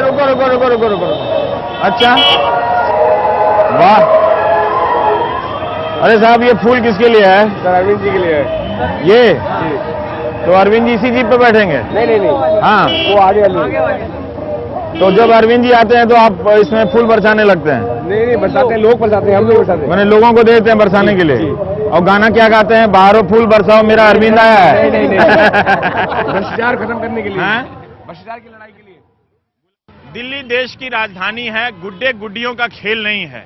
रुको रुको रुको रुको रुको। अच्छा, वाह। अरे साहब, ये फूल किसके लिए है? सर अरविंद जी के लिए है। ये जी। तो अरविंद जी इसी जीप पे बैठेंगे? नहीं, हाँ, वो आगे वाली। तो जब अरविंद जी आते हैं तो आप इसमें फूल बरसाने लगते हैं? नहीं, बरसाते हैं लोग, बरसाते हैं हम लोग, बरसाते हैं। मैंने लोगों को देते हैं बरसाने के लिए। और गाना क्या गाते हैं? बाहरों फूल बरसाओ मेरा अरविंद आया है। नहीं। भ्रष्टाचार खत्म करने के लिए, भ्रष्टाचार की लड़ाई के लिए। दिल्ली देश की राजधानी है, गुड्डे गुड्डियों का खेल नहीं है।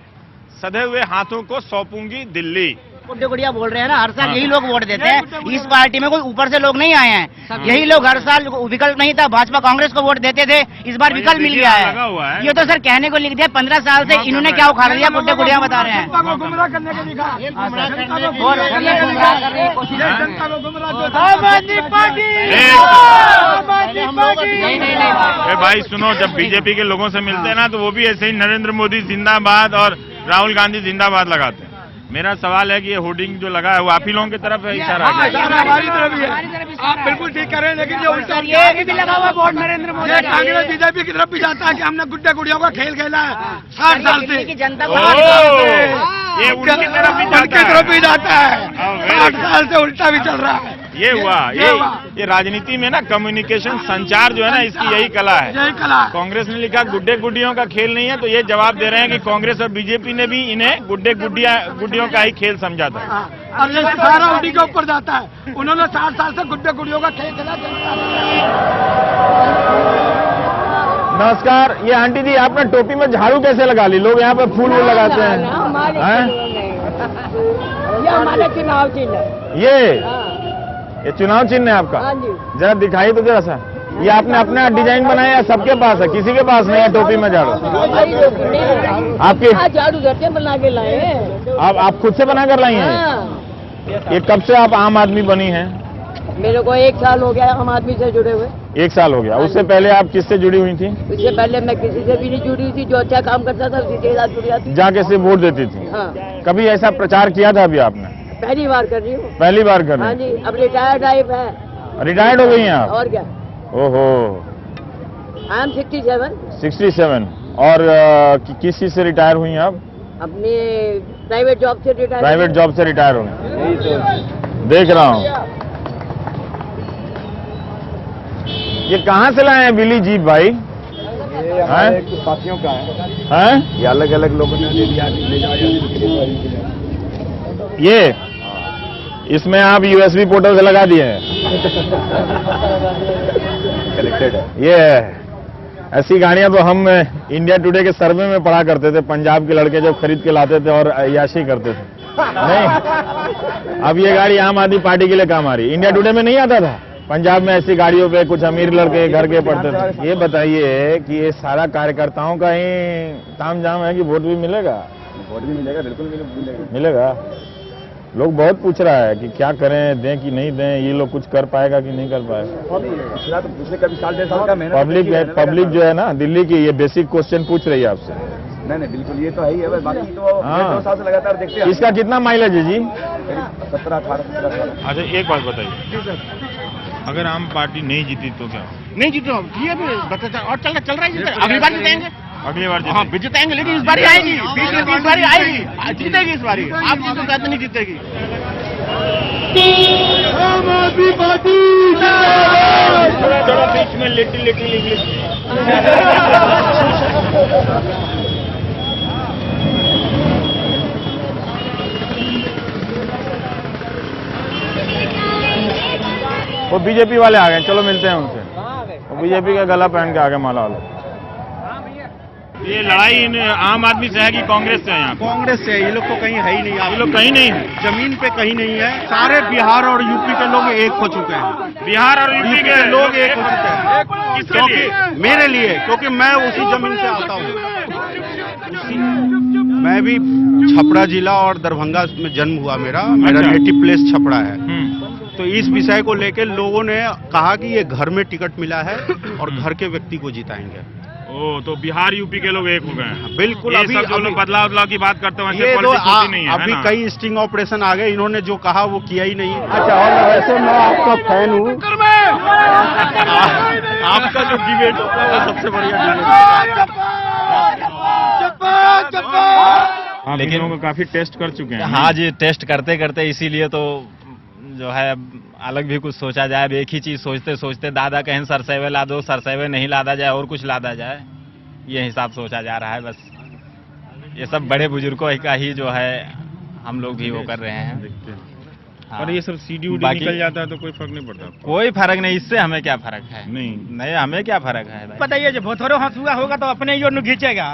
सधे हुए हाथों को सौंपूंगी दिल्ली। गुड्डे गुड़िया बोल रहे हैं ना, हर साल यही लोग वोट देते हैं। इस पार्टी में कोई ऊपर से लोग नहीं आए हैं, यही लोग हर साल विकल्प नहीं था, भाजपा कांग्रेस को वोट देते थे, इस बार विकल्प मिल गया है। ये तो सर कहने को लिख दिया, 15 साल से इन्होंने क्या उखाड़ दिया, गुड्डे गुड़िया बता रहे हैं। गुमराह करने के लिए भाई सुनो, जब बीजेपी के लोगों से मिलते हैं ना, तो वो भी ऐसे ही नरेंद्र मोदी जिंदाबाद और राहुल गांधी जिंदाबाद लगाते हैं। मेरा सवाल है कि ये होर्डिंग जो लगा है वो आप ही लोगों की तरफ है इशारा? हमारी तरफ ही है। आप बिल्कुल ठीक कह रहे हैं, लेकिन जो उल्टा ये भी लगा हुआ वोट नरेंद्र मोदी, कांग्रेस बीजेपी की तरफ भी जाता है कि हमने गुड्डे गुड़ियों का खेल खेला है 60 साल से। जनता ये उनकी तरफ भी उनकी तरफ भी जाता है, 60 साल से उल्टा भी चल रहा है। ये हुआ। ये राजनीति में ना कम्युनिकेशन, संचार जो है ना, इसकी यही कला है। यही कला है। कांग्रेस ने लिखा गुड्डे गुड्डियों का खेल नहीं है, तो ये जवाब दे रहे हैं कि कांग्रेस और बीजेपी ने भी इन्हें गुड्डे गुड्डियों का ही खेल समझा था। और ये सारा उन्हीं के ऊपर जाता है। उन्होंने 60 साल से गुड्डे गुड़ियों का खेल खेला। नमस्कार। ये आंटी जी, आपने टोपी में झाड़ू कैसे लगा ली? लोग यहाँ पे फूल लगाते हैं। ये हमारा चुनाव चिन्ह है। ये चुनाव चिन्ह है आपका? जरा दिखाई तो जरा सा। ये आपने अपना डिजाइन बनाया है? सबके पास है, किसी के पास नहीं है टोपी में झाड़ू? आपके झाड़ू घर से बना के लाए हैं। आप खुद से बना कर लाई हैं? ये कब से आप आम आदमी बनी हैं? मेरे को 1 साल हो गया आम आदमी से जुड़े हुए। 1 साल हो गया। उससे पहले आप किससे जुड़ी हुई थी? उससे पहले मैं किसी से भी नहीं जुड़ी हुई थी, जो अच्छा काम करता था उसी के साथ जुड़ी थी। जाके से वोट देती थी? हाँ। कभी ऐसा प्रचार किया था अभी आपने? पहली बार कर रही हूँ। पहली बार कर रही? हाँ जी, अब रिटायर्ड टाइप है। रिटायर्ड हो गई हैं आप? और क्या। ओहो। I am 67। 67। और किस चीज से रिटायर हुई हैं आप? अपने प्राइवेट जॉब से रिटायर। प्राइवेट जॉब से रिटायर हो गए? देख रहा हूँ। ये कहाँ से लाए हैं बिली जीप भाई? ये हमारे कुछ साथियों का है। हैं? ये अलग अलग लोगों ने ले लिया, ले जाया। ये इसमें आप यूएसबी पोर्टल से लगा दिए हैं? कनेक्टेड है। ये ऐसी गाड़ियां तो हम इंडिया टुडे के सर्वे में पढ़ा करते थे। पंजाब के लड़के जब खरीद के लाते थे और अय्याशी करते थे। नहीं, अब ये गाड़ी आम आदमी पार्टी के लिए काम आ रही। इंडिया टुडे में नहीं आता था? पंजाब में ऐसी गाड़ियों पे कुछ अमीर लड़के घर के पड़ते थे। ये बताइए कि ये सारा कार्यकर्ताओं का ही तामझाम है कि वोट भी मिलेगा? वोट भी मिलेगा, बिल्कुल मिलेगा। लोग बहुत पूछ रहा है कि क्या करें, दें कि नहीं दें, ये लोग कुछ कर पाएगा कि नहीं कर पाएगा? पिछला तो पिछले कभी साल 1.5 साल का मेहनत पब्लिक जो है ना दिल्ली की, ये बेसिक क्वेश्चन पूछ रही है आपसे। नहीं, बिल्कुल ये तो है ही है। बाकी तो 2 साल से लगातार देखते हैं। इसका कितना माइलेज है जी? 17-18। अच्छा, एक बात बताइए, अगर आम पार्टी नहीं जीती तो क्या? नहीं जीतो, और चल रहा है। अगली बार जीतेंगे, अगली बार हाँ जीतेंगे, लेकिन इस बार आएगी, इस बार आएगी, जीतेगी इस बार। आप जीतो कहते नहीं जीतेगी। आम आदमी पार्टी थोड़ा बीच में लिटिल इंग्लिश। वो बीजेपी वाले आ गए, चलो मिलते हैं उनसे। वो बीजेपी का गला पहन के आ गए माला वाले। ये लड़ाई आम आदमी से है कि कांग्रेस से है? यहाँ कांग्रेस से। ये लोग तो कहीं है ही नहीं। ये लोग कहीं नहीं है, जमीन पे कहीं नहीं है। सारे बिहार और यूपी के लोग एक हो चुके हैं। बिहार और यूपी के लोग एक हो चुके हैं। किसके लिए? मेरे लिए, क्योंकि मैं उसी जमीन से आता हूँ। मैं भी छपरा जिला और दरभंगा में जन्म हुआ मेरा नेटिव प्लेस छपरा है। तो इस विषय को लेकर लोगों ने कहा कि ये घर में टिकट मिला है और घर के व्यक्ति को जिताएंगे। ओ, तो बिहार यूपी के लोग एक हो गए हैं। बिल्कुल। ये अभी सब जो लोग बदलाव की बात करते हैं, वैसे ये तो पॉलिटिक्स होती नहीं है, अभी है ना? कई स्टिंग ऑपरेशन आ गए, इन्होंने जो कहा वो किया ही नहीं। अच्छा, और वैसे मैं आपका फैन हूँ। आपका जो डिबेट होता है वो सबसे बढ़िया आप लेकिन लोगों को काफी टेस्ट कर चुके हैं। हाँ जी, टेस्ट करते करते इसीलिए तो जो है अलग भी कुछ सोचा जाए। अब एक ही चीज सोचते सोचते दादा कहें सरसेवे ला दो, सरसेवे नहीं लादा जाए और कुछ लादा जाए, ये हिसाब सोचा जा रहा है। बस ये सब बड़े बुजुर्गों का ही जो है हम लोग भी वो कर रहे हैं। देखते हैं। हाँ। और ये सब सीडी बाकी- निकल जाता है तो कोई फर्क नहीं पड़ता। कोई फर्क नहीं, इससे हमें क्या फर्क है? नहीं हमें क्या फर्क है भाई? बताइए, जो भोथरो हंसुआ होगा तो अपने ही ओर खींचेगा,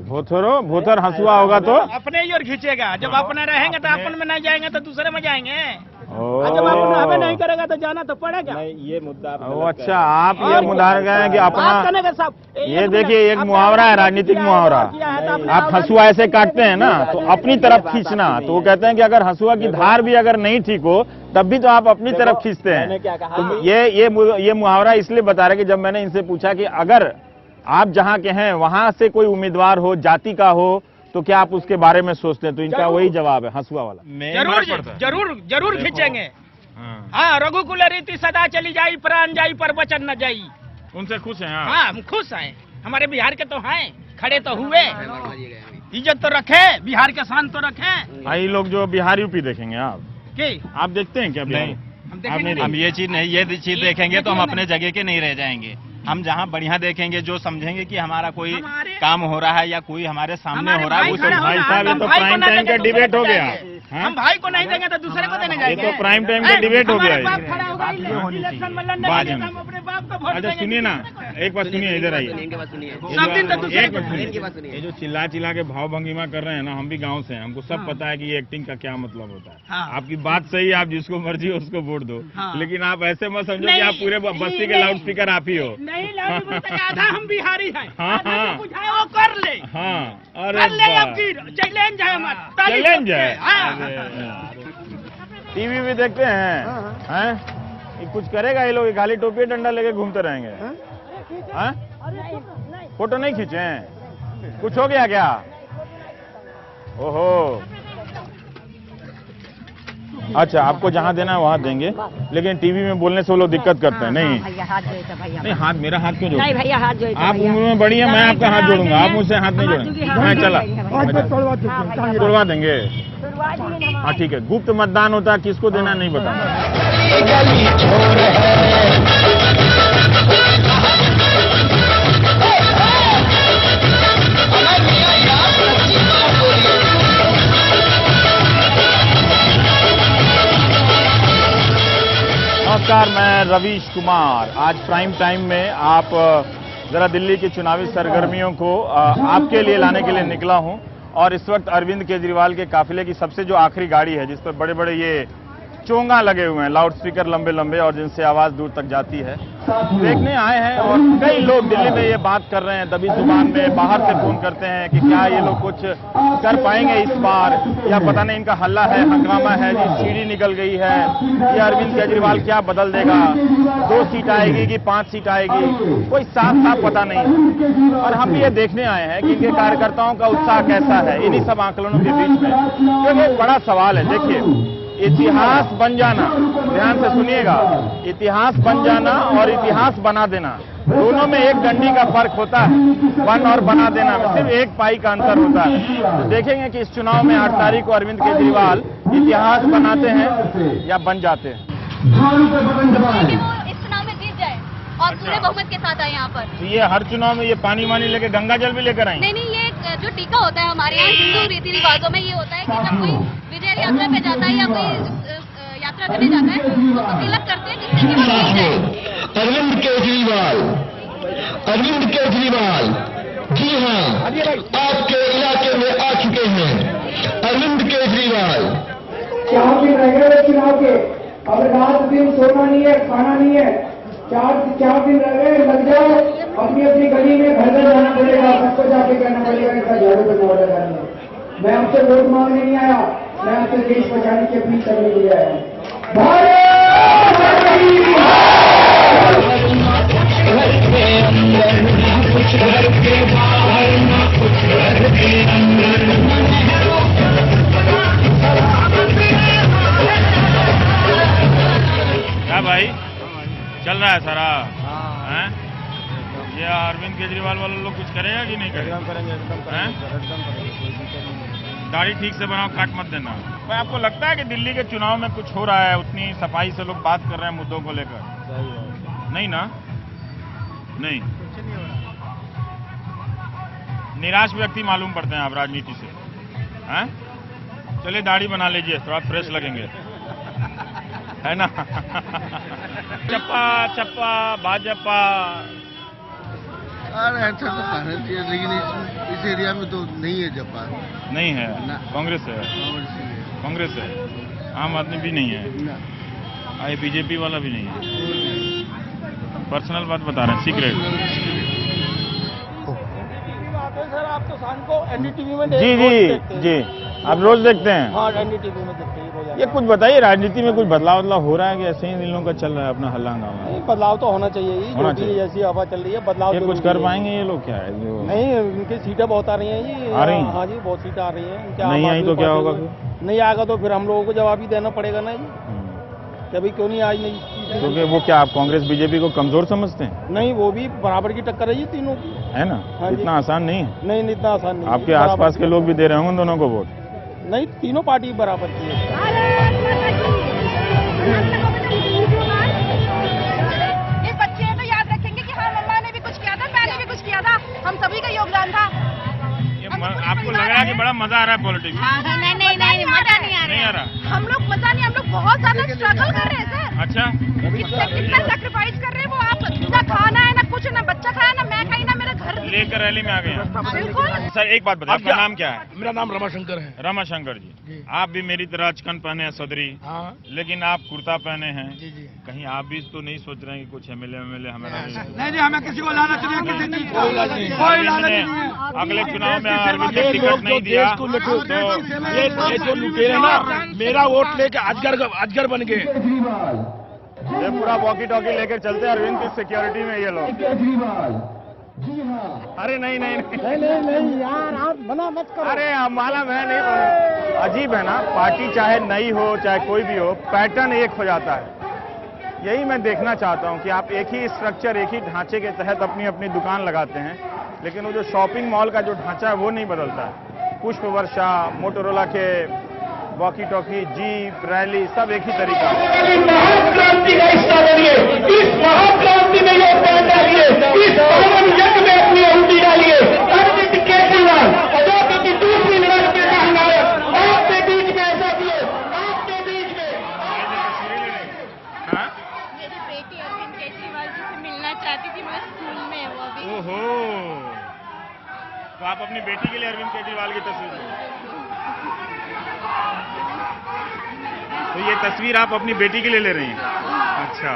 भोथर हंसुआ होगा तो अपने ही ओर खींचेगा। जब अपने रहेंगे तो अपन में नहीं जाएंगे तो दूसरे में जाएंगे। ओ, जब अपन हमें नहीं करेगा तो जाना तो पड़ेगा। ये मुद्दा अच्छा, आप ये मुद्दा गए हैं कि अपना ये देखिए एक मुहावरा है, राजनीतिक मुहावरा। आप हंसुआ ऐसे काटते हैं ना तो अपनी तरफ खींचना, तो वो कहते हैं कि अगर हंसुआ की धार भी अगर नहीं ठीक हो तब भी तो आप अपनी तरफ खींचते हैं। तो ये मुहावरा इसलिए बता रहे कि जब मैंने इनसे पूछा कि अगर आप जहाँ के हैं वहां से कोई उम्मीदवार हो, जाति का हो, तो क्या आप उसके बारे में सोचते हैं? तो इनका वही जवाब है, हंसुआ वाला। जरूर खींचेंगे। हाँ, रघुकुल रीति सदा चली जाई, प्राण जाई पर वचन न जाई। उनसे खुश हैं आप? हाँ, हम खुश हैं। हमारे बिहार के तो हैं, खड़े तो हुए, इज्जत तो रखे, बिहार के शान तो रखे। ये लोग जो बिहार यूपी देखेंगे आप देखते हैं क्या? नहीं, नहीं, हम ये चीज देखेंगे तो हम अपने जगह के नहीं रह जाएंगे। हम जहाँ बढ़िया देखेंगे, जो समझेंगे कि हमारा कोई काम हो रहा है या कोई हमारे सामने हो रहा है, वो सब भाई साहब, ये तो प्राइम टाइम का डिबेट हो गया। हम भाई को नहीं देंगे तो दूसरे को देने जाएंगे। ये तो प्राइम टाइम का डिबेट हो गया। बाप खड़ा होगा, इलेक्शन में लड़ने के लिए हम अपने बाप को वोट अच्छा देंगे। सुनिए ना, एक बात सुनिए, इधर आइए। सब दिन तो दूसरे को सुनिए। ये जो चिल्ला के भाव भंगिमा कर रहे हैं ना, हम भी गांव से हैं, हमको सब पता है कि ये एक्टिंग का क्या मतलब होता है। हाँ। आपकी बात सही है, आप जिसको मर्जी हो उसको वोट दो, हाँ। लेकिन आप ऐसे मत समझो कि नहीं, आप पूरे बस्ती के लाउड स्पीकर आप ही हो। नहीं, लाउड आधा हम बिहारी हैं। हाँ, आधा हाँ। जो बुझाए वो कर ले। हाँ, अरे कर ले, वाह। अब की चैलेंज है हमारा। चैलेंज है। हाँ। टीवी भी देखते हैं, ये कुछ करेगा ये लोग? खाली टोपी डंडा लेके घूमते रहेंगे? हाँ? फोटो नहीं खींचे हैं? कुछ हो गया क्या? ओहो, अच्छा, आपको जहाँ देना है वहाँ देंगे, लेकिन टीवी में बोलने से वो लोग दिक्कत करते हैं। नहीं भैया हाथ जोड़ता भैया। नहीं, हाथ मेरा हाथ क्यों नहीं जोड़ते? भैया हाथ जोड़ता आप भैया। उम्र में बड़ी है, मैं आपका हाथ जोड़ूंगा, आप मुझसे हाथ नहीं जोड़ेंगे। मैं चला तोड़वा देंगे। हाँ ठीक है, गुप्त मतदान होता है, किसको देना नहीं बताना। नमस्कार, मैं रवीश कुमार। आज प्राइम टाइम में आप जरा दिल्ली की चुनावी सरगर्मियों को आपके लिए लाने के लिए निकला हूं, और इस वक्त अरविंद केजरीवाल के काफिले की सबसे जो आखिरी गाड़ी है, जिस पर बड़े बड़े ये चोंगा लगे हुए हैं, लाउड स्पीकर लंबे लंबे, और जिनसे आवाज दूर तक जाती है, देखने आए हैं। और कई लोग दिल्ली में ये बात कर रहे हैं, दबी जुबान में बाहर से फोन करते हैं कि क्या ये लोग कुछ कर पाएंगे इस बार, या पता नहीं इनका हल्ला है, हंगामा है, जी सीढ़ी निकल गई है, ये अरविंद केजरीवाल क्या बदल देगा, 2 सीट आएगी कि 5 सीट आएगी, कोई साफ पता नहीं। और हम भी ये देखने आए हैं कि इनके कार्यकर्ताओं का उत्साह कैसा है इन्हीं सब आंकलनों के बीच में, क्योंकि एक बड़ा सवाल है। देखिए, इतिहास बन जाना, ध्यान से सुनिएगा, इतिहास बन जाना और इतिहास बना देना, दोनों में एक डंडी का फर्क होता है। बन और बना देना में सिर्फ 1 पाई का अंतर होता है। तो देखेंगे कि इस चुनाव में 8 तारीख को अरविंद केजरीवाल इतिहास बनाते हैं या बन जाते हैं। इस चुनाव में जीत जाए और पूरे बहुमत के साथ आए यहाँ पर। तो ये हर चुनाव में ये पानी वानी लेके गंगा जल भी लेकर आएंगे? नहीं, ये जो टीका होता है हमारे यहाँ हिंदू रीति रिवाजों में, ये होता है कि जब कोई विजय यात्रा पे जाता है या कोई यात्रा करने जाता है तो उसको तिलक करते हैं, जिससे कि वो जीत जाए। अरविंद केजरीवाल, जी हाँ, आपके इलाके में आ चुके हैं अरविंद केजरीवाल। 4 दिन रह गए चुनाव के, अब रात दिन सोना नहीं है, खाना नहीं है, 4 दिन रह गए, लग जाओ, अपनी अपनी गली में घर घर जाना पड़ेगा, सबको जाके कहना पड़ेगा इसका झाड़ू बना लगाना। मैं आपसे वोट मांगने नहीं आया, मैं आपसे देश बचाने की अपील करने के लिए आया हूँ। भारत है सारा। हैं? ये अरविंद केजरीवाल वाले लोग कुछ करेगा कि नहीं करेगा? दाढ़ी ठीक से बनाओ, काट मत देना। तो आपको लगता है कि दिल्ली के चुनाव में कुछ हो रहा है, उतनी सफाई से लोग बात कर रहे हैं मुद्दों को लेकर? नहीं ना, नहीं। निराश व्यक्ति मालूम पड़ते हैं आप राजनीति से, हैं? चलिए दाढ़ी बना लीजिए, थोड़ा फ्रेश लगेंगे, है ना? चप्पा चप्पा भाजपा। अरे अच्छा तो कहना चाहिए, लेकिन इस एरिया में तो नहीं है जपा। नहीं है, कांग्रेस है। कांग्रेस है, आम आदमी भी नहीं है, ये बीजेपी वाला भी नहीं है। पर्सनल बात बता रहे हैं, सीक्रेट। सर आप तो शाम को एनडीटीवी में जी, आप रोज देखते हैं? हाँ, एनडीटीवी में देखते हैं। ये कुछ बताइए, राजनीति में कुछ बदलाव हो रहा है कि ऐसे ही इन लोगों का चल रहा है अपना हल्ला हंगामा? बदलाव तो होना चाहिए ही, होना जो चाहिए। जैसी हवा चल रही है बदलाव ये कुछ कर पाएंगे ये लोग? क्या है जो नहीं, उनकी सीटें बहुत आ रही हैं जी। आ रही हैं? हाँ जी, बहुत सीटें आ रही हैं। नहीं आई तो क्या होगा फिर? नहीं आएगा तो फिर हम लोगों को जवाब ही देना पड़ेगा ना जी, कभी क्यों नहीं आई नहीं। क्योंकि वो क्या आप कांग्रेस बीजेपी को कमजोर समझते हैं? नहीं, वो भी बराबर की टक्कर है जी तीनों की, है ना? हाँ जी। इतना आसान नहीं है? नहीं, इतना आसान नहीं। आपके आसपास के लोग भी दे रहे होंगे दोनों को वोट? नहीं, तीनों पार्टी बराबर की है। ये बच्चे तो याद रखेंगे कि हाँ मम्मा ने भी कुछ किया था, मैंने भी कुछ किया था, हम सभी का योगदान था। आपको लग रहा है कि बड़ा मजा आ रहा है पॉलिटिक्स? नहीं, मजा नहीं आ रहा। हम लोग मजा नहीं, हम लोग बहुत ज्यादा स्ट्रगल कर रहे हैं सर। अच्छा, कितना सैक्रिफाइस कर रहे हैं वो आप, ना खाना है, ना कुछ, ना बच्चा खाया, ना मैं खाई, ना मेरा घर। लेकर रैली में आ गए हैं। बिल्कुल। सर एक बात बताइए, आपका नाम क्या है? मेरा नाम रमाशंकर है। रमाशंकर जी, आप भी मेरी तरह अचकन पहने हैं सदरी, लेकिन आप कुर्ता पहने हैं। कहीं आप भी तो नहीं सोच रहे हैं कि कुछ एमएलए हमारा? नहीं जी, हमें किसी को लालच नहीं है, किसी चीज कोई लालच नहीं है। अगले चुनाव में अरविंद ने टिकट नहीं दिया तो ये जो लुटेरे ना मेरा वोट लेके अजगर बन गए। ये पूरा वॉकी टॉकी लेकर चलते हैं अरविंद की सिक्योरिटी में ये लोग। अरे नहीं यार आप मना मत करो। अरे हमारा मैं नहीं, अजीब है ना, पार्टी चाहे नई हो चाहे कोई भी हो, पैटर्न एक हो जाता है। यही मैं देखना चाहता हूं कि आप एक ही स्ट्रक्चर, एक ही ढांचे के तहत अपनी अपनी दुकान लगाते हैं, लेकिन वो जो शॉपिंग मॉल का जो ढांचा है वो नहीं बदलता है। पुष्प वर्षा, मोटोरोला के वॉकी टॉकी, जीप, रैली, सब एक ही तरीका है। महाक्रांति का हिस्सा बनिए, इस महाक्रांति में योगदान डालिए, इस पावन यज्ञ में अपनी आहुति डालिए। अरविंद केजरीवाल आजादी की दूसरी लड़ाई के महानायक आपके बीच में ऐसा दिए, आपके बीच में। मेरी बेटी अरविंद केजरीवाल जी से मिलना चाहती थी, मैं स्कूल में है वो अभी। ओहो, तो आप अपनी बेटी के लिए अरविंद केजरीवाल की तस्वीर लें? तो ये तस्वीर आप अपनी बेटी के लिए ले रही हैं? अच्छा,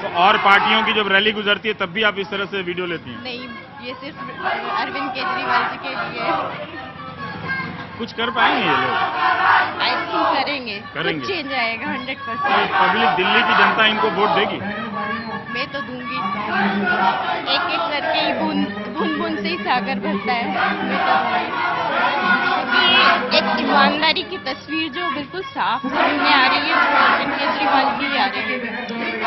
तो और पार्टियों की जब रैली गुजरती है तब भी आप इस तरह से वीडियो लेती हैं? नहीं, ये सिर्फ अरविंद केजरीवाल जी के लिए। कुछ कर पाएंगे ये लोग? आई थिंक करेंगे, करेंगे। कुछ चेंज आएगा 100%। पब्लिक, दिल्ली की जनता इनको वोट देगी? मैं तो दूंगी, एक एक करके ही बूंद से ही सागर भरता है। मैं तो दूंगी। एक ईमानदारी की तस्वीर जो बिल्कुल साफ सामने आ रही है वो अरविंद केजरीवाल की आ रही है।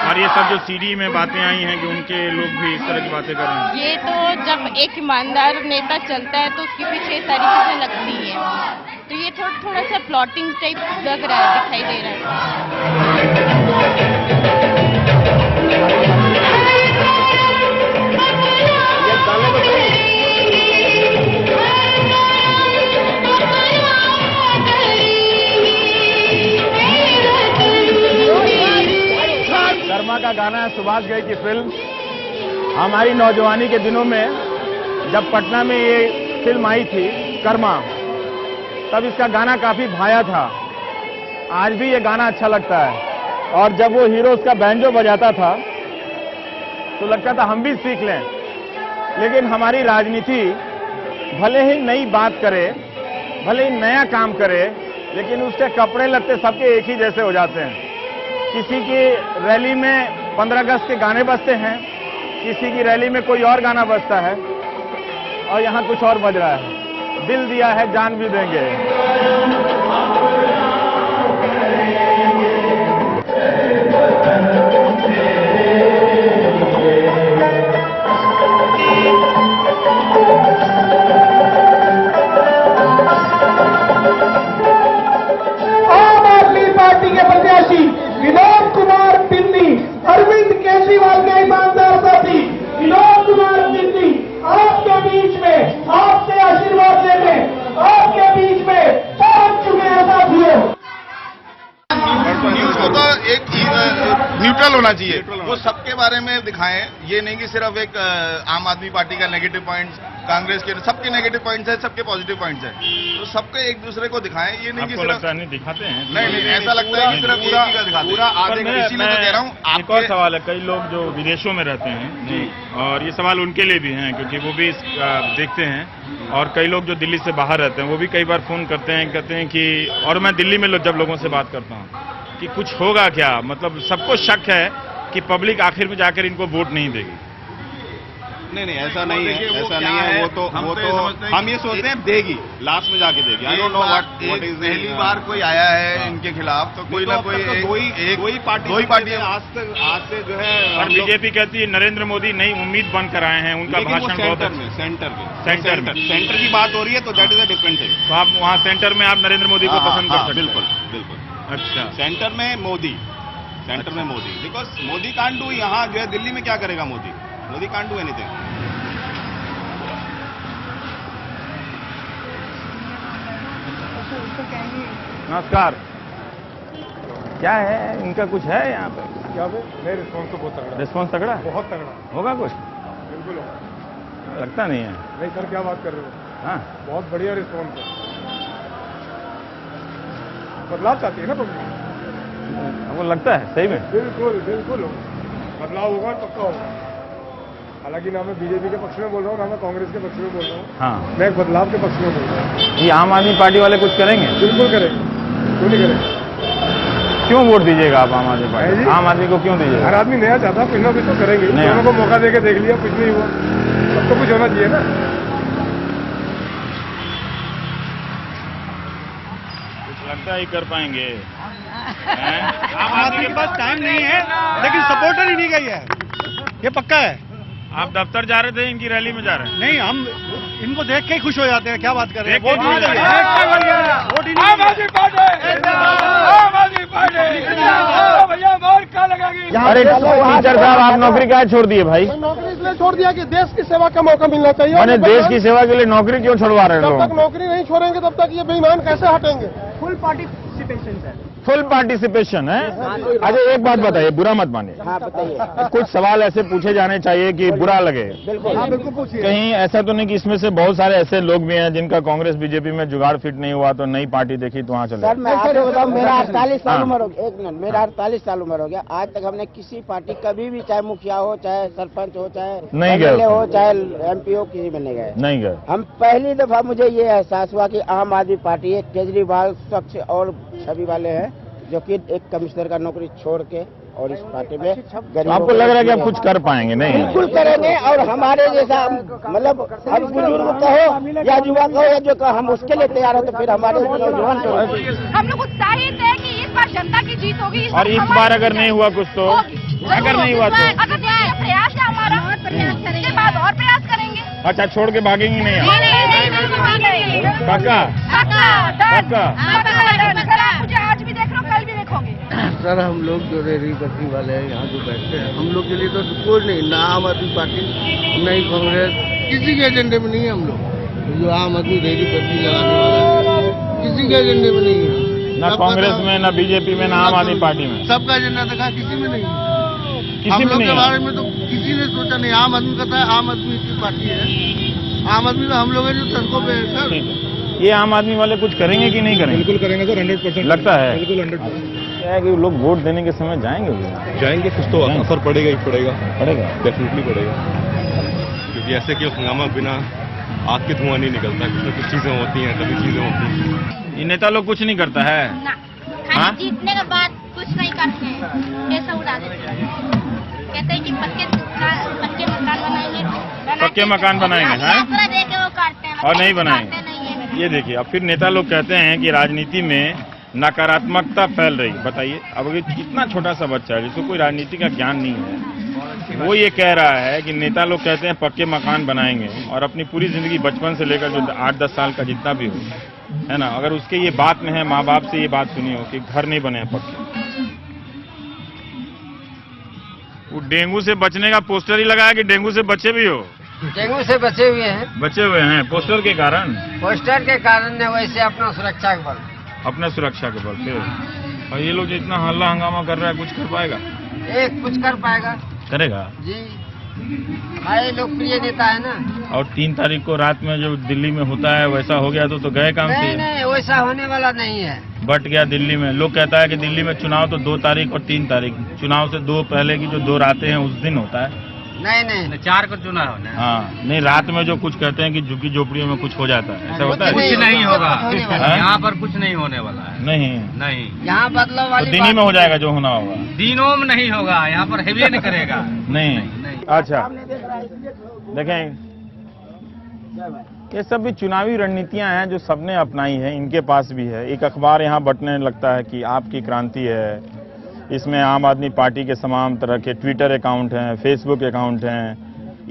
और ये सब जो सीडी में बातें आई हैं कि उनके लोग भी इस तरह की बातें कर रहे हैं, ये तो जब एक ईमानदार नेता चलता है तो उसके पीछे ये सारी चीजें लगती है, तो ये थोड़ा सा प्लॉटिंग टाइप लग रहा है, दिखाई दे रहा है। कर्मा का गाना है सुभाष घई की फिल्म। हमारी नौजवानी के दिनों में जब पटना में ये फिल्म आई थी कर्मा, तब इसका गाना काफी भाया था। आज भी ये गाना अच्छा लगता है, और जब वो हीरो उसका बैंजो बजाता था तो लगता था हम भी सीख लें। लेकिन हमारी राजनीति भले ही नई बात करे, भले ही नया काम करे, लेकिन उसके कपड़े लत्ते सबके एक ही जैसे हो जाते हैं। किसी की रैली में 15 अगस्त के गाने बजते हैं, किसी की रैली में कोई और गाना बजता है, और यहाँ कुछ और बज रहा है। दिल दिया है जान भी देंगे। होना चाहिए, वो सबके बारे में दिखाएं। ये नहीं कि सिर्फ एक आम आदमी पार्टी का नेगेटिव पॉइंट्स, कांग्रेस के सबके नेगेटिव पॉइंट्स है, सबके पॉजिटिव पॉइंट्स है, तो सबके एक दूसरे को दिखाएं। ये नहीं कि आपको सिर्फ लगता नहीं दिखाते हैं? नहीं, ऐसा लगता है कि सिर्फ एक ही का दिखाते हैं। पूरा आधे का, इसीलिए तो कह रहा हूँ। एक और सवाल है, कई लोग जो विदेशों में रहते हैं जी, और ये सवाल उनके लिए भी है क्योंकि वो भी देखते हैं, और कई लोग जो दिल्ली से बाहर रहते हैं वो भी कई बार फोन करते हैं, कहते हैं कि, और मैं दिल्ली में जब लोगों से बात करता हूँ कि कुछ होगा क्या, मतलब सबको शक है कि पब्लिक आखिर में जाकर इनको वोट नहीं देगी। नहीं, ऐसा नहीं है, ऐसा नहीं है। वो तो हम ये सोचते हैं देगी, लास्ट में जाके देगी। I don't know what is. पहली बार कोई आया है इनके खिलाफ, तो कोई ना कोई पार्टी आज से जो है। और बीजेपी कहती है नरेंद्र मोदी नई उम्मीद बनकर आए हैं, उनका भाषण बहुत सेंटर की बात हो रही है, तो that is a different thing. तो आप वहाँ सेंटर में आप नरेंद्र मोदी को पसंद कर सकते हैं? बिल्कुल बिल्कुल। अच्छा, सेंटर में Modi, because Modi can't do. यहाँ जो है दिल्ली में क्या करेगा मोदी कांट डू एनीथिंग। नमस्कार, क्या है इनका, कुछ है यहाँ पे? क्या नहीं, रिस्पॉन्स तो बहुत तगड़ा। रिस्पॉन्स तगड़ा, बहुत तगड़ा होगा कुछ? बिल्कुल होगा। लगता नहीं है। नहीं सर, क्या बात कर रहे हो? हाँ, बहुत बढ़िया रिस्पॉन्स है। बदलाव चाहती है ना पब्लिक? आपको लगता है सही में? बिल्कुल बदलाव होगा, पक्का होगा। हालांकि ना मैं बीजेपी के पक्ष में बोल रहा हूँ, ना मैं कांग्रेस के पक्ष में बोल रहा हूँ। हाँ, मैं एक बदलाव के पक्ष में बोल रहा हूँ। ये आम आदमी पार्टी वाले कुछ करेंगे? बिल्कुल करेंगे, क्यों नहीं करेंगे? क्यों वोट दीजिएगा आप आम आदमी पार्टी? आम आदमी को क्यों दीजिएगा? हर आदमी नया चाहता, कुछ ना कुछ तो करेंगे। दोनों को मौका देके देख लिया, कुछ नहीं हुआ, अब तो कुछ होना चाहिए ना। कुछ लगता ही कर पाएंगे। आम आदमी के पास टाइम नहीं है, लेकिन सपोर्टर ही नहीं गई है, ये पक्का है। आप दफ्तर जा रहे थे, इनकी रैली में जा रहे हैं? नहीं, हम इनको देख के ही खुश हो जाते हैं। क्या बात कर रहे हैं? वोट नहीं आम आदमी पार्टी भैया मार क्या लगेगी? अरे टीचर साहब, आप नौकरी क्या छोड़ दिए भाई? नौकरी इसलिए छोड़ दिया कि देश की सेवा का मौका मिलना चाहिए। मैंने देश की सेवा के लिए नौकरी क्यों छुड़वा रहे जब तक लोग? नौकरी नहीं छोड़ेंगे तब तक ये बेईमान कैसे हटेंगे? फुल पार्टिसिपेशन है। फुल पार्टिसिपेशन है। अच्छा, एक बात बताइए, बुरा मत मानिए। हाँ बताइए। कुछ सवाल ऐसे पूछे जाने चाहिए कि बुरा लगे। बिल्कुल पूछिए। कहीं ऐसा तो नहीं कि इसमें से बहुत सारे ऐसे लोग भी हैं जिनका कांग्रेस बीजेपी में जुगाड़ फिट नहीं हुआ तो नई पार्टी देखी तो वहाँ चले? सर मैं आपको बताऊं, मेरा 48 साल उम्र हो गया। एक मिनट, मेरा 48 साल उम्र हो गया। आज तक हमने किसी पार्टी कभी भी, चाहे मुखिया हो, चाहे सरपंच हो, चाहे नहीं गए MLA हो, चाहे MP हो, किसी में नहीं गए। नहीं गए। हम पहली दफा, मुझे ये एहसास हुआ कि आम आदमी पार्टी एक केजरीवाल स्वच्छ और छवि वाले हैं, जो कि एक कमिश्नर का नौकरी छोड़ के और इस पार्टी में आपको लग रहा है कि आप कुछ कर पाएंगे? नहीं, बिल्कुल करेंगे। और हमारे जैसा, मतलब अब बुजुर्ग कहो या युवा कहो या जो कहो, हम उसके लिए तैयार हो। तो फिर हमारे नौजवान हम लोग उत्साहित है कि इस बार जनता की जीत होगी। और इस बार अगर नहीं हुआ कुछ तो? अगर नहीं हुआ तो? अगर प्रयास है हमारा, प्रयास करेंगे, इसके बाद और प्रयास करेंगे। अच्छा, छोड़ के भागेंगी नहीं आप? काका मुझे आज भी देख लो, कल भी देखोगे। सर हम लोग जो रेहड़ी पटरी वाले हैं, यहाँ जो बैठते हैं, हम लोग के लिए तो कोई नहीं, ना आम आदमी पार्टी, न ही कांग्रेस, किसी के एजेंडे में नहीं है। हम लोग जो आम आदमी रेहड़ी पटरी लगाने वाला है, किसी के एजेंडे में नहीं है। ना कांग्रेस में, ना बीजेपी में, ना आम आदमी पार्टी में? सबका एजेंडा देखा, किसी में नहीं है। किसी हम में लोग नहीं के है? बारे में तो किसी ने सोचा नहीं। आम आदमी का था, आम आदमी की पार्टी है। आम आदमी तो हम लोग हैं जो सड़कों पे है सर। ये आम आदमी वाले कुछ करेंगे कि नहीं करेंगे? बिल्कुल करेंगे सर, 100% लगता है? बिल्कुल 100%। क्या है कि लोग वोट देने के समय जाएंगे भी? जाएंगे, कुछ तो असर पड़ेगा ही पड़ेगा, डेफिनेटली पड़ेगा। क्योंकि ऐसे कि हंगामा बिना आग के धुआं नहीं निकलता। कुछ चीजें होती हैं, कभी चीजें होती हैं। ये नेता लोग कुछ नहीं करता है? खाली जीतने के बाद कुछ नहीं करते हैं, पैसा उड़ा देते हैं। कहते हैं कि पक्के मकान बनाएंगे, पक्के मकान बनाएंगे, हैं? दे के वो काटते हैं और नहीं बनाएंगे। ये देखिए, अब फिर नेता लोग कहते हैं कि राजनीति में नकारात्मकता फैल रही। बताइए, अब अगर कितना छोटा सा बच्चा है जिसको कोई राजनीति का ज्ञान नहीं है, वो ये कह रहा है कि नेता लोग कहते हैं पक्के मकान बनाएंगे, और अपनी पूरी जिंदगी बचपन से लेकर जो 8-10 साल का जितना भी हो, है ना, अगर उसके ये बात में है, माँ बाप से ये बात सुनी हो कि घर नहीं बने हैं पक्के, वो डेंगू से बचने का पोस्टर ही लगाया कि डेंगू से बचे भी हो? डेंगू से बचे हुए हैं। बचे हुए हैं पोस्टर के कारण? पोस्टर के कारण ने, वैसे अपना सुरक्षा के बल। अपना सुरक्षा के बल से। और ये लोग जो इतना हल्ला हंगामा कर रहा है, कुछ कर पाएगा? एक कुछ कर पाएगा करेगा जी, भाई लोकप्रिय नेता है ना। और 3 तारीख को रात में जो दिल्ली में होता है वैसा हो गया तो गए काम नहीं से नहीं, वैसा होने वाला नहीं है। बट गया दिल्ली में। लोग कहता है कि दिल्ली में चुनाव तो 2 तारीख और 3 तारीख, चुनाव से 2 पहले की जो 2 रातें हैं उस दिन होता है। नहीं नहीं, 4 को चुनाव होना है। हाँ नहीं, रात में जो कुछ कहते हैं कि झुग्गी झोपड़ियों में कुछ हो जाता है, ऐसा होता है? कुछ नहीं होगा यहाँ पर, कुछ नहीं होने वाला है। नहीं नहीं, यहाँ बदलाव वाली तो दिन ही में हो जाएगा जो होना होगा। दिनों में नहीं होगा, यहाँ पर हेवी नहीं करेगा। नहीं। अच्छा देखें, ये सब भी चुनावी रणनीतियां हैं जो सबने अपनाई हैं, इनके पास भी है। एक अखबार यहाँ बंटने लगता है कि आपकी क्रांति है, इसमें आम आदमी पार्टी के तमाम तरह के ट्विटर अकाउंट हैं, फेसबुक अकाउंट हैं,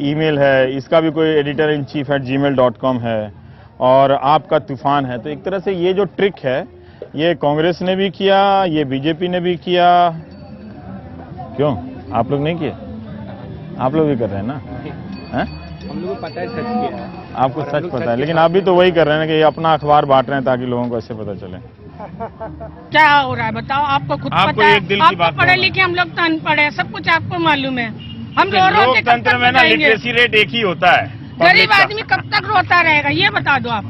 ईमेल है, इसका भी कोई एडिटर इन चीफ @gmail.com है, और आपका तूफान है। तो एक तरह से ये जो ट्रिक है ये कांग्रेस ने भी किया, ये बीजेपी ने भी किया। क्यों आप लोग नहीं किए? आप लोग भी कर रहे हैं ना? हैं? हम लोगों को पता है, सच किया है। आपको सच पता है, लेकिन आप भी तो वही कर रहे हैं कि अपना अखबार बांट रहे हैं ताकि लोगों को ऐसे पता चले। क्या हो रहा है बताओ, आपको खुद पता है? आपको पढ़े लिखे, हम लोग तो अनपढ़ है, सब कुछ आपको मालूम है। हम रो रो के लोकतंत्र में ना लिटरेसी रेट एक ही होता है। गरीब आदमी कब तक रोता रहेगा ये बता दो आप।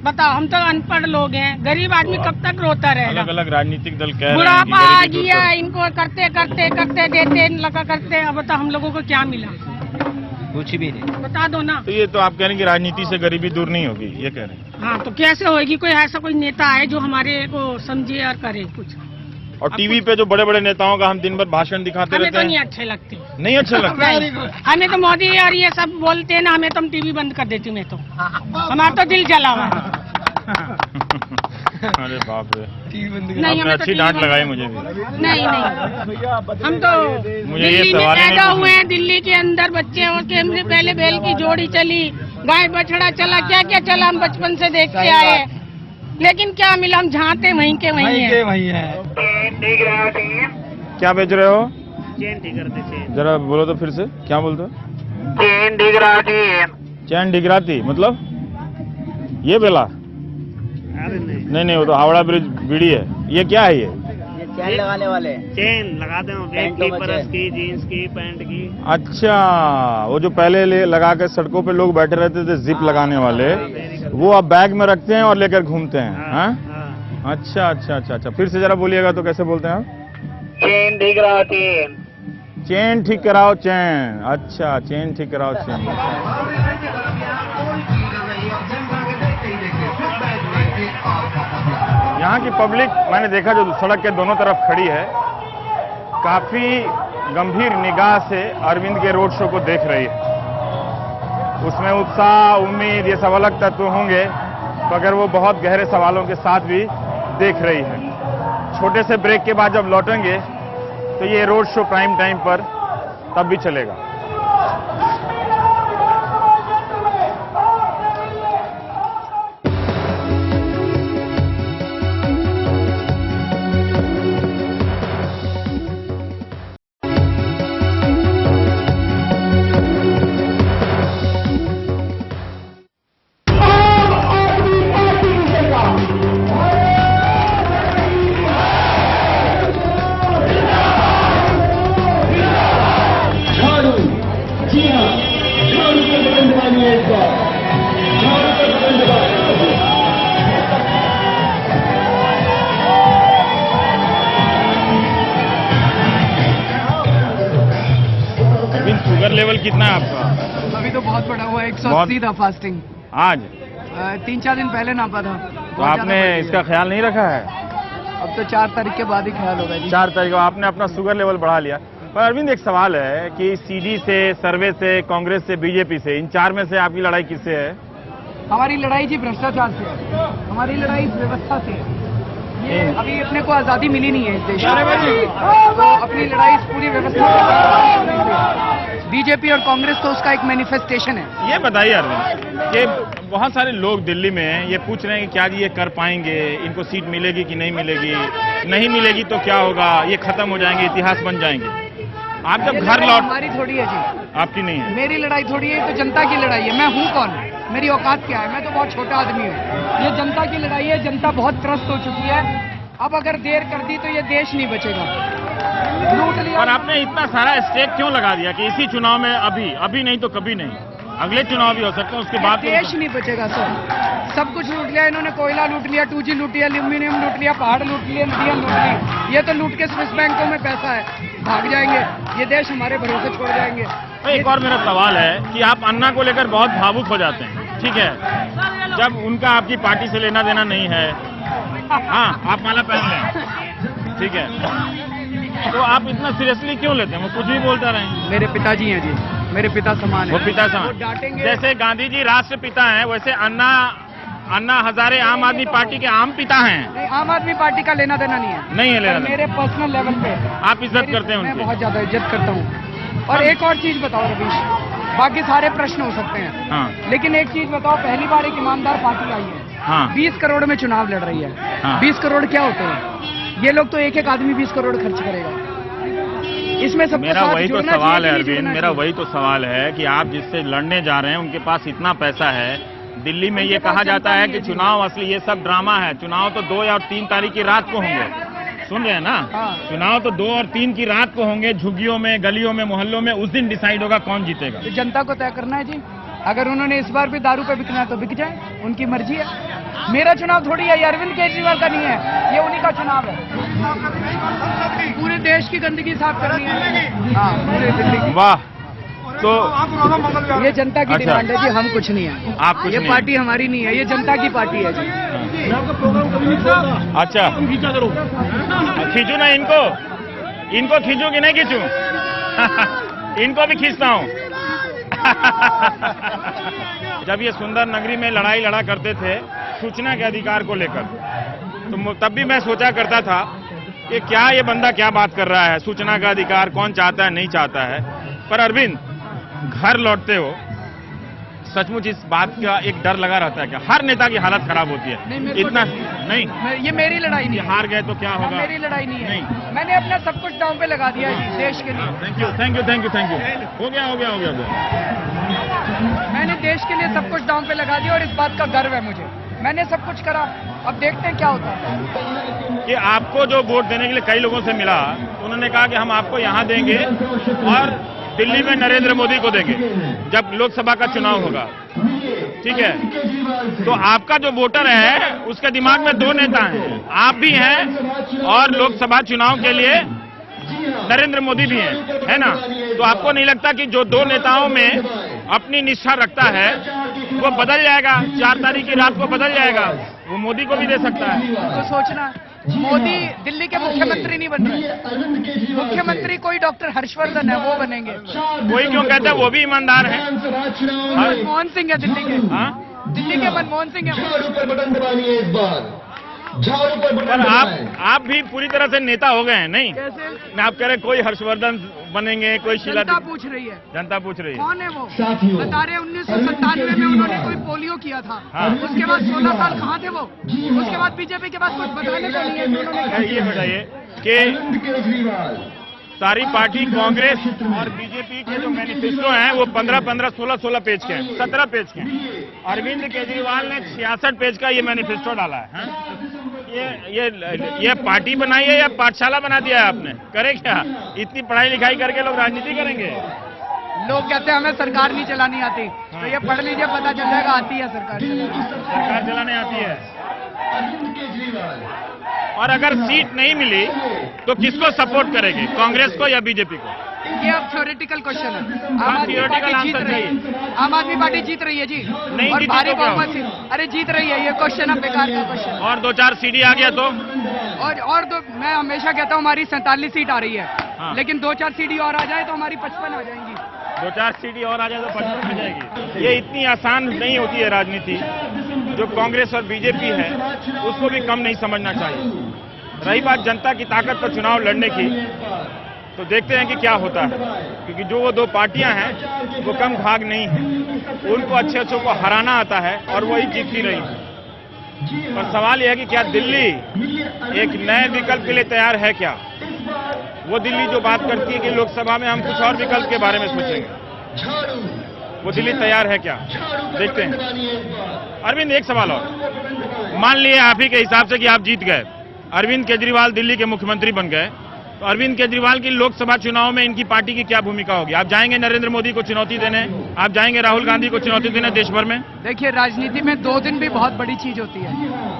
बताओ, हम तो अनपढ़ लोग हैं, गरीब आदमी कब तक रोता रहेगा? अलग अलग राजनीतिक दल कह रहे हैं बुढ़ापा आ गया, इनको करते करते करते देते लगा करते। अब बताओ हम लोगों को क्या मिला? कुछ भी नहीं। बता दो ना। तो ये तो आप कह रहे हैं कि राजनीति से गरीबी दूर नहीं होगी, ये कह रहे हैं। हाँ तो कैसे होगी? कोई ऐसा कोई नेता है जो हमारे को समझे और करे कुछ? और टीवी पे जो बड़े बड़े नेताओं का हम दिन भर भाषण दिखाते रहते हैं, हमें तो नहीं अच्छे लगते। नहीं अच्छे लगते? हमें तो मोदी और ये सब बोलते हैं ना, हमें तो हम टीवी बंद कर देती। मैं तो हमारा तो दिल जला हुआ है। अरे बाप रे, नहीं, आपने अच्छी डांट लगाई मुझे भी। नहीं हम तो मुझे ये दिल्ली में सवाल पैदा हुए हैं, दिल्ली के अंदर बच्चे और के हमसे पहले बैल की जोड़ी चली, गाय बछड़ा चला, क्या क्या चला, हम बचपन से देखते आए। लेकिन क्या मिला? हम जहाँ थे वहीं के वहीं हैं। क्या बेच रहे हो? चेन ठीक करते चेन। जरा बोलो तो फिर से, क्या बोलते हो? चेन डिगराती। चैन डिगराती मतलब ये बेला? अरे नहीं, वो तो हावड़ा ब्रिज बीड़ी है। ये क्या है? ये चैन लगाने वाले चेन लगाते हैं, बैग की, पर्स की, जीन्स की, पैंट की। अच्छा, वो जो पहले लगा के सड़कों पे लोग बैठे रहते थे जिप लगाने वाले, वो अब बैग में रखते हैं और लेकर घूमते हैं। हाँ? अच्छा। फिर से जरा बोलिएगा तो कैसे बोलते हैं आप? चेन डिगराती। चेन ठीक कराओ चैन। अच्छा, चेन ठीक कराओ चैन। यहाँ की पब्लिक मैंने देखा जो सड़क के दोनों तरफ खड़ी है, काफी गंभीर निगाह से अरविंद के रोड शो को देख रही है। उसमें उत्साह, उम्मीद, ये सब अलग तत्व होंगे, तो अगर वो बहुत गहरे सवालों के साथ भी देख रही है। छोटे से ब्रेक के बाद जब लौटेंगे तो ये रोड शो प्राइम टाइम पर तब भी चलेगा। शुगर लेवल कितना है आपका? अभी तो बहुत बड़ा हुआ है, 180 था फास्टिंग। आज 3-4 दिन पहले नापा था। तो आपने इसका ख्याल नहीं रखा है? अब तो 4 तारीख के बाद ही ख्याल होगा जी। 4 तारीख को आपने अपना शुगर लेवल बढ़ा लिया। पर अरविंद, एक सवाल है कि सीडी से, सर्वे से, कांग्रेस से, बीजेपी से, इन 4 में से आपकी लड़ाई किससे है? हमारी लड़ाई जी भ्रष्टाचार से है, हमारी लड़ाई व्यवस्था से है। ये अभी अपने को आजादी मिली नहीं है इस देश में, तो अपनी लड़ाई इस पूरी व्यवस्था से। बीजेपी और कांग्रेस तो उसका एक मैनिफेस्टेशन है। ये बताइए अरविंद कि बहुत सारे लोग दिल्ली में ये पूछ रहे हैं कि क्या जी ये कर पाएंगे, इनको सीट मिलेगी कि नहीं मिलेगी, नहीं मिलेगी तो क्या होगा, ये खत्म हो जाएंगे, इतिहास बन जाएंगे। आप जब घर लौट, हमारी थोड़ी है जी, आपकी नहीं है। मेरी लड़ाई थोड़ी है, तो जनता की लड़ाई है। मैं हूँ कौन, मेरी औकात क्या है? मैं तो बहुत छोटा आदमी हूँ। ये जनता की लड़ाई है, जनता बहुत त्रस्त हो चुकी है। अब अगर देर कर दी तो ये देश नहीं बचेगा। लूट लिया। पर आपने इतना सारा स्टेक क्यों लगा दिया कि इसी चुनाव में अभी नहीं तो कभी नहीं, अगले चुनाव भी हो सकते हैं उसके बाद तो- देश नहीं बचेगा सर, सब कुछ लूट लिया इन्होंने। कोयला लूट लिया, 2G लूट लिया, एल्यूमिनियम लूट लिया, पहाड़ लूट लिए, नदियां लूट ली। ये तो लूट के स्विस बैंकों में पैसा है, भाग जाएंगे। ये देश हमारे भरोसे छोड़ जाएंगे। तो एक और मेरा सवाल है कि आप अन्ना को लेकर बहुत भावुक हो जाते हैं, ठीक है, जब उनका आपकी पार्टी से लेना देना नहीं है। हाँ, आप माला पहन लें, ठीक है, तो आप इतना सीरियसली क्यों लेते हैं? वो कुछ भी बोलता रहे। मेरे पिताजी हैं जी, मेरे पिता समान है। वो पिता वो समान, डांटेंगे। जैसे गांधी जी राष्ट्रपिता हैं, वैसे अन्ना हजारे आम आदमी पार्टी के आम पिता हैं। नहीं, आम आदमी पार्टी का लेना देना नहीं है, नहीं है लेना देना। मेरे पर्सनल लेवल पे आप इज्जत करते हैं मैं उनकी? बहुत ज्यादा इज्जत करता हूँ। और एक और चीज बताओ रवीश, बाकी सारे प्रश्न हो सकते हैं, हाँ लेकिन एक चीज बताओ, पहली बार एक ईमानदार पार्टी आई है, हाँ 20 करोड़ में चुनाव लड़ रही है। हाँ। 20 करोड़ क्या होते हैं? ये लोग तो एक एक आदमी 20 करोड़ खर्च करेगा। इसमें सबको मेरा साथ वही तो जुड़ना सवाल चाहिए है कि नहीं अरविंद, जुड़ना मेरा चाहिए? वही तो सवाल है कि आप जिससे लड़ने जा रहे हैं उनके पास इतना पैसा है। दिल्ली में ये कहा जाता है कि चुनाव असली ये सब ड्रामा है, चुनाव तो 2 या 3 तारीख की रात को होंगे, सुन रहे हैं ना? हाँ। चुनाव तो 2 और 3 की रात को होंगे, झुग्गियों में, गलियों में, मोहल्लों में, उस दिन डिसाइड होगा कौन जीतेगा। तो जनता को तय करना है जी। अगर उन्होंने इस बार भी दारू पे बिकना है तो बिक जाए, उनकी मर्जी है। मेरा चुनाव थोड़ी है, ये अरविंद केजरीवाल का नहीं है, ये उन्हीं का चुनाव है। पूरे देश की गंदगी साफ करनी है। हाँ, पूरे दिल्ली की। वाह, तो ये जनता की अच्छा। डिमांड है जी, हम कुछ नहीं है। आप कुछ ये नहीं पार्टी हमारी नहीं है, ये जनता की पार्टी है जी। अच्छा, खींचू ना इनको खींचू कि नहीं खींचू? इनको भी खींचता हूँ। जब ये सुंदर नगरी में लड़ाई लड़ा करते थे सूचना के अधिकार को लेकर, तो तब भी मैं सोचा करता था कि क्या ये बंदा क्या बात कर रहा है, सूचना का अधिकार कौन चाहता है, नहीं चाहता है। पर अरविंद, घर लौटते हो सचमुच इस बात का एक डर लगा रहता है क्या हर नेता की हालत खराब होती है? नहीं, मेरे को इतना नहीं, ये मेरी लड़ाई नहीं है। हार गए तो क्या होगा? मेरी लड़ाई नहीं है। नहीं। मैंने अपना सब कुछ दांव पे लगा दिया है जी, देश के लिए। Thank you thank you thank you thank you. हो गया। मैंने देश के लिए सब कुछ दांव पे लगा दिया और इस बात का गर्व है मुझे। मैंने सब कुछ करा, अब देखते हैं क्या होता है। कि आपको जो वोट देने के लिए कई लोगों से मिला, उन्होंने कहा कि हम आपको यहाँ देंगे और दिल्ली में नरेंद्र मोदी को देंगे जब लोकसभा का चुनाव होगा, ठीक है? तो आपका जो वोटर है उसके दिमाग में 2 नेता हैं, आप भी हैं और लोकसभा चुनाव के लिए नरेंद्र मोदी भी हैं, है ना? तो आपको नहीं लगता कि जो 2 नेताओं में अपनी निष्ठा रखता है वो बदल जाएगा, 4 तारीख की रात को बदल जाएगा, वो मोदी को भी दे सकता है? तो सोचना, मोदी दिल्ली के मुख्यमंत्री नहीं बन रहे। मुख्यमंत्री कोई डॉक्टर हर्षवर्धन है, वो बनेंगे। कोई क्यों कहता है वो भी ईमानदार है? मनमोहन सिंह है दिल्ली के। हाँ? दिल्ली के मनमोहन सिंह है। पर आप भी पूरी तरह से नेता हो गए हैं, नहीं? कैसे? आप कह रहे कोई हर्षवर्धन बनेंगे, कोई शीला। जनता पूछ रही है। जनता पूछ रही है। कौन है वो? बता रहे 1997 में उन्होंने कोई पोलियो किया था। हाँ। उसके बाद 16 साल कहाँ थे वो? उसके बाद बीजेपी के पास कुछ बताने को नहीं है कि उन्होंने क्या ये किया। बताइए कि सारी पार्टी कांग्रेस और बीजेपी के जो मैनिफेस्टो हैं वो 15-15, 16-16 पेज के हैं, 17 पेज के हैं। अरविंद केजरीवाल ने 66 पेज का ये मैनिफेस्टो डाला है, हाँ? ये पार्टी बनाई है या पाठशाला बना दिया है आपने? करे क्या? इतनी पढ़ाई लिखाई करके लोग राजनीति करेंगे? लोग कहते हैं हमें सरकार नहीं चलानी आती, तो ये पढ़ लीजिए, पता चल जाएगा आती है सरकार चलाने आती है। और अगर सीट नहीं मिली तो किसको सपोर्ट करेंगे, कांग्रेस को या बीजेपी को? ये अब थ्योरेटिकल क्वेश्चन है। आम आदमी theoretical पार्टी जीत answer रही है। आम आदमी पार्टी जीत रही है जी, नहीं और जीती भारी तो क्या बहुमत से। अरे जीत रही है, ये क्वेश्चन अब बेकार का क्वेश्चन। और 2-4 सीढ़ी आ गया तो? और दो, मैं हमेशा कहता हूँ हमारी 47 सीट आ रही है, हाँ। लेकिन 2-4 सीढ़ी और आ जाए तो हमारी 55 आ जाएंगी। 2-4 सीढ़ी और आ जाए तो 55 आ जाएगी। ये इतनी आसान नहीं होती है राजनीति। जो कांग्रेस और बीजेपी है उसको भी कम नहीं समझना चाहिए। रही बात जनता की ताकत पर चुनाव लड़ने की, तो देखते हैं कि क्या होता है, क्योंकि जो वो 2 पार्टियां हैं वो कम भाग नहीं है, उनको अच्छे को हराना आता है और वही जीतती रही है। पर सवाल यह है कि क्या दिल्ली एक नए विकल्प के लिए तैयार है क्या? वो दिल्ली जो बात करती है कि लोकसभा में हम कुछ और विकल्प के बारे में सोचेंगे, वो दिल्ली तैयार है क्या? देखते हैं। अरविंद, एक सवाल और, मान लिए आप ही के हिसाब से कि आप जीत गए, अरविंद केजरीवाल दिल्ली के मुख्यमंत्री बन गए, तो तो अरविंद केजरीवाल की लोकसभा चुनाव में इनकी पार्टी की क्या भूमिका होगी? आप जाएंगे नरेंद्र मोदी को चुनौती देने, आप जाएंगे राहुल गांधी को चुनौती देने देश भर में? देखिए, राजनीति में 2 दिन भी बहुत बड़ी चीज होती है।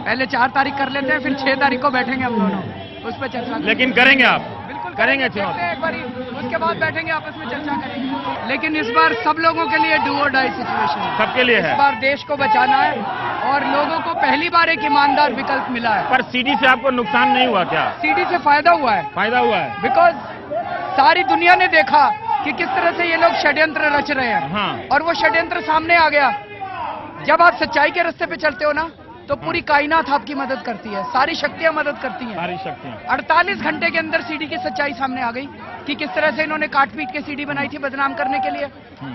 पहले 4 तारीख कर लेते हैं, फिर 6 तारीख को बैठेंगे हम दोनों, उस पर चर्चा। लेकिन करेंगे आप? बिल्कुल करेंगे देखते चुनौती? हैं एक बारी, उसके बाद बैठेंगे, आपस में चर्चा करेंगे। लेकिन इस बार सब लोगों के लिए डू और डाई सिचुएशन है। सबके लिए है। इस बार देश को बचाना है और लोगों को पहली बार एक ईमानदार विकल्प मिला है। पर सीडी से आपको नुकसान नहीं हुआ क्या? सीडी से फायदा हुआ है। फायदा हुआ है बिकॉज सारी दुनिया ने देखा कि किस तरह से ये लोग षड्यंत्र रच रहे हैं। हाँ। और वो षड्यंत्र सामने आ गया। जब आप सच्चाई के रास्ते पे चलते हो ना, तो पूरी कायनात आपकी मदद करती है, सारी शक्तियां मदद करती हैं। सारी शक्तियां। 48 घंटे के अंदर सीडी की सच्चाई सामने आ गई कि किस तरह से इन्होंने काट पीट के सीडी बनाई थी बदनाम करने के लिए।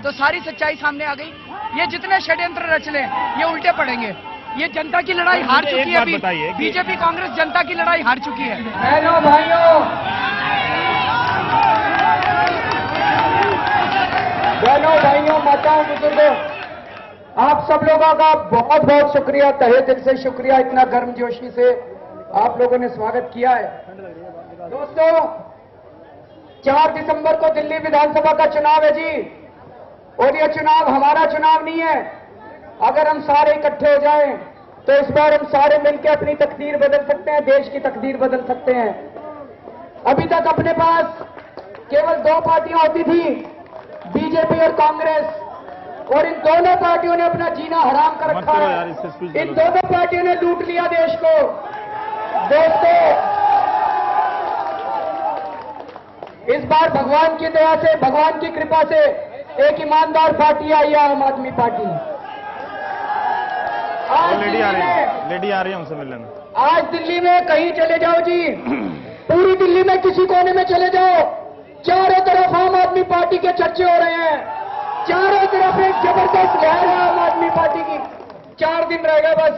तो सारी सच्चाई सामने आ गई। ये जितने षड्यंत्र रच लें, ये उल्टे पड़ेंगे। ये जनता की लड़ाई हार मुझे चुकी एक है। बात बताइए कि- बीजेपी कांग्रेस जनता की लड़ाई हार चुकी है। बहनों भाइयों, माताओं बुजुर्गों, आप सब लोगों का बहुत बहुत शुक्रिया, तहे दिल से शुक्रिया। इतना गर्मजोशी से आप लोगों ने स्वागत किया है। दोस्तों, 4 दिसंबर को दिल्ली विधानसभा का चुनाव है जी, और यह चुनाव हमारा चुनाव नहीं है। अगर हम सारे इकट्ठे हो जाएं तो इस बार हम सारे मिलकर अपनी तकदीर बदल सकते हैं, देश की तकदीर बदल सकते हैं। अभी तक अपने पास केवल 2 पार्टियां होती थी, बीजेपी और कांग्रेस, और इन दोनों पार्टियों ने अपना जीना हराम कर रखा है। इन दोनों पार्टियों ने लूट लिया देश को। दोस्तों, इस बार भगवान की दया से, भगवान की कृपा से एक ईमानदार पार्टी आई है, आम आदमी पार्टी। लेडी आ रही है हमसे मिलने। आज दिल्ली में कहीं चले जाओ जी, पूरी दिल्ली में किसी कोने में चले जाओ, चारों तरफ आम आदमी पार्टी के चर्चे हो रहे हैं। चारों तरफ एक जबरदस्त लहर है आम आदमी पार्टी की। 4 दिन रह गए बस,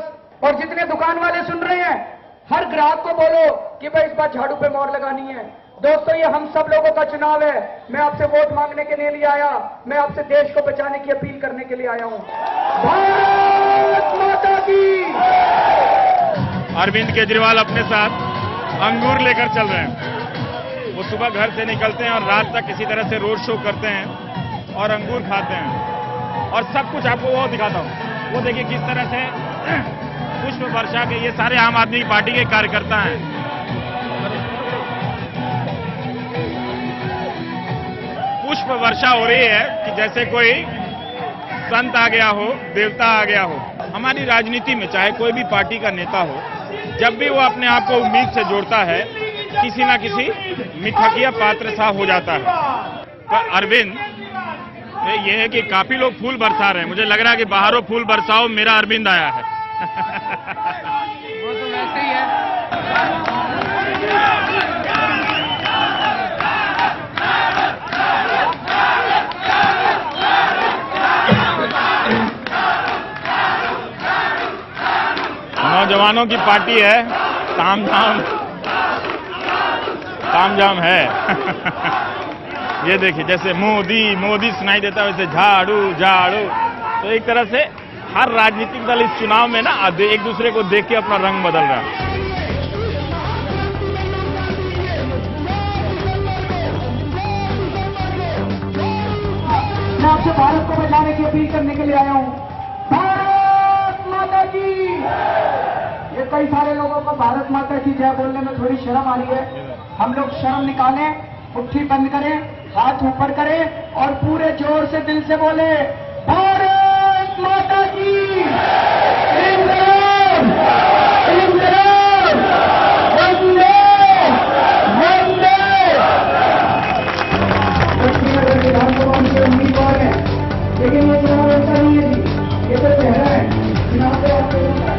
और जितने दुकान वाले सुन रहे हैं, हर ग्राहक को बोलो कि भाई इस बार झाड़ू पे मोहर लगानी है। दोस्तों, ये हम सब लोगों का चुनाव है। मैं आपसे वोट मांगने के लिए आया, मैं आपसे देश को बचाने की अपील करने के लिए आया हूं। भारत माता की। अरविंद केजरीवाल अपने साथ अंगूर लेकर चल रहे हैं। वो सुबह घर से निकलते हैं और रात तक किसी तरह से रोड शो करते हैं और अंगूर खाते हैं, और सब कुछ आपको वो दिखाता हूँ। वो देखिए किस तरह से पुष्प वर्षा के, ये सारे आम आदमी पार्टी के कार्यकर्ता हैं। पुष्प वर्षा हो रही है कि जैसे कोई संत आ गया हो, देवता आ गया हो। हमारी राजनीति में चाहे कोई भी पार्टी का नेता हो, जब भी वो अपने आप को उम्मीद से जोड़ता है, किसी ना किसी मिथकिया पात्र सा हो जाता है। पर अरविंद, ये है कि काफी लोग फूल बरसा रहे हैं। मुझे लग रहा है कि बाहरों फूल बरसाओ, मेरा अरविंद आया है। वो तो वैसे ही है। नौजवानों की पार्टी है, तामझाम है। ये देखिए, जैसे मोदी मोदी सुनाई देता है, वैसे झाड़ू झाड़ू। तो एक तरह से हर राजनीतिक दल इस चुनाव में ना एक दूसरे को देख के अपना रंग बदल रहा है। मैं आपसे भारत को बचाने की अपील करने के लिए आया हूं। भारत माता की। ये कई सारे लोगों को भारत माता की जय बोलने में थोड़ी शर्म आ रही है। हम लोग शर्म निकालें, मुट्ठी बंद करें, हाथ ऊपर करें और पूरे जोर से दिल से बोले, भारत माता की। इंद्राज, इंद्राज, वंदे, वंदे। विधानसभा के उम्मीदवार हैं, लेकिन ये चुनाव ऐसा नहीं है जी, ये तो चेहरा है। चुनाव पे आपको होता है।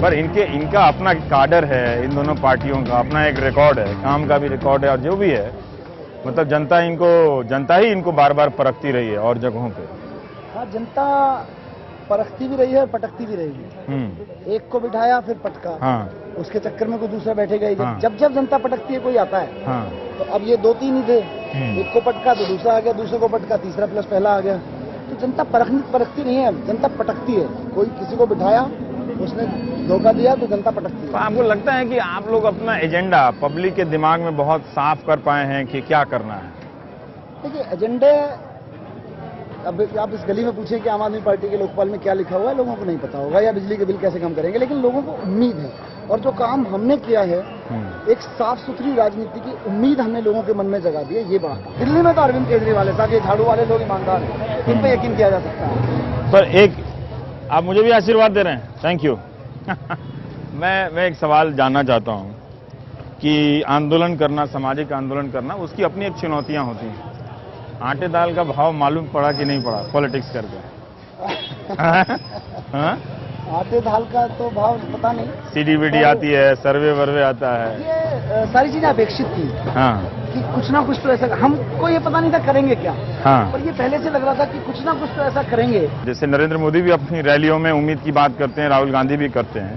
पर इनका अपना काडर है, इन दोनों पार्टियों का अपना एक रिकॉर्ड है, काम का भी रिकॉर्ड है, और जो भी है, मतलब जनता ही इनको बार बार परखती रही है और जगहों पे। हाँ, जनता परखती भी रही है और पटकती भी रही है। एक को बिठाया फिर पटका। हाँ। उसके चक्कर में कोई दूसरा बैठेगा ही। हाँ। जब जनता पटकती है कोई आता है। हाँ। तो अब ये 2-3 ही थे। एक को पटका तो दूसरा आ गया, दूसरे को पटका तीसरा प्लस पहला आ गया। तो जनता परखती नहीं है, जनता पटकती है। कोई किसी को बिठाया, उसने धोखा दिया तो जनता पटकती है। तो आपको लगता है कि आप लोग अपना एजेंडा पब्लिक के दिमाग में बहुत साफ कर पाए हैं कि क्या करना है? देखिए एजेंडे, अब आप इस गली में पूछें कि आम आदमी पार्टी के लोकपाल में क्या लिखा हुआ है, लोगों को नहीं पता होगा, या बिजली के बिल कैसे कम करेंगे, लेकिन लोगों को उम्मीद है। और जो काम हमने किया है, एक साफ सुथरी राजनीति की उम्मीद हमने लोगों के मन में जगा दी है, ये बात। दिल्ली में तो अरविंद केजरीवाल है साहब, ये झाड़ू वाले लोग ईमानदार हैं, इन पे यकीन किया जा सकता है। पर एक, आप मुझे भी आशीर्वाद दे रहे हैं, थैंक यू। मैं एक सवाल जानना चाहता हूं कि आंदोलन करना, सामाजिक आंदोलन करना, उसकी अपनी एक चुनौतियां होती हैं। आटे दाल का भाव मालूम पड़ा कि नहीं पड़ा पॉलिटिक्स करके? हाँ? आटे दाल का तो भाव पता नहीं। सीडीवीडी आती है, सर्वे वर्वे आता है, ये सारी चीजें अपेक्षित थी। हाँ, कि कुछ ना कुछ तो ऐसा, हमको ये पता नहीं था करेंगे क्या। हाँ, पर ये पहले से लग रहा था कि कुछ ना कुछ तो ऐसा करेंगे। जैसे नरेंद्र मोदी भी अपनी रैलियों में उम्मीद की बात करते हैं, राहुल गांधी भी करते हैं,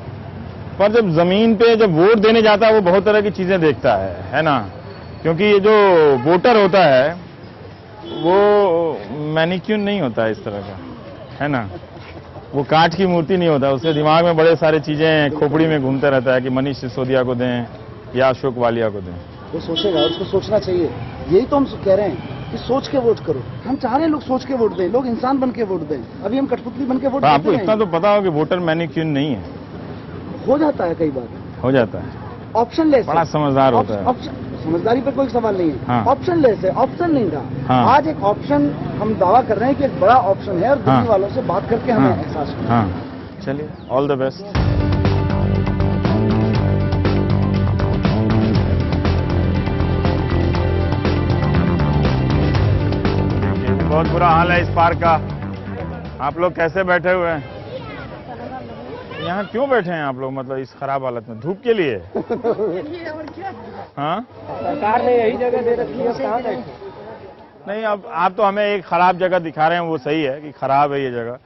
पर जब जमीन पे जब वोट देने जाता है वो बहुत तरह की चीजें देखता है ना? क्योंकि ये जो वोटर होता है वो मैनिक्यूर नहीं होता है इस तरह का, है ना? वो काठ की मूर्ति नहीं होता, उसके दिमाग में बड़े सारे चीजें खोपड़ी में घूमता रहता है कि मनीष सिसोदिया को दें या अशोक वालिया को दें। वो सोचेगा, उसको सोचना चाहिए। यही तो हम कह रहे हैं कि सोच के वोट करो। हम चाह रहे हैं लोग सोच के वोट दें, लोग इंसान बन के वोट दें। अभी हम कठपुतली बन के वोट देते हैं। आपको इतना तो पता हो कि वोटर मैनिक्यूर नहीं है? हो जाता है, कई बार हो जाता है। ऑप्शन लेस, बड़ा समझदार होता है। समझदारी पर कोई सवाल नहीं है। हाँ। ऑप्शन लेस है, ऑप्शन नहीं था। हाँ। आज एक ऑप्शन, हम दावा कर रहे हैं कि एक बड़ा ऑप्शन है, और दिल्ली वालों से बात करके हमें एहसास हुआ। हाँ, चलिए, ऑल द बेस्ट। बहुत बुरा हाल है इस पार्क का। आप लोग कैसे बैठे हुए हैं यहाँ? क्यों बैठे हैं आप लोग, मतलब इस खराब हालत में, धूप के लिए? हाँ, सरकार ने यही जगह दे रखी है, कहाँ बैठे? नहीं, अब आप तो हमें एक खराब जगह दिखा रहे हैं, वो सही है कि खराब है ये जगह।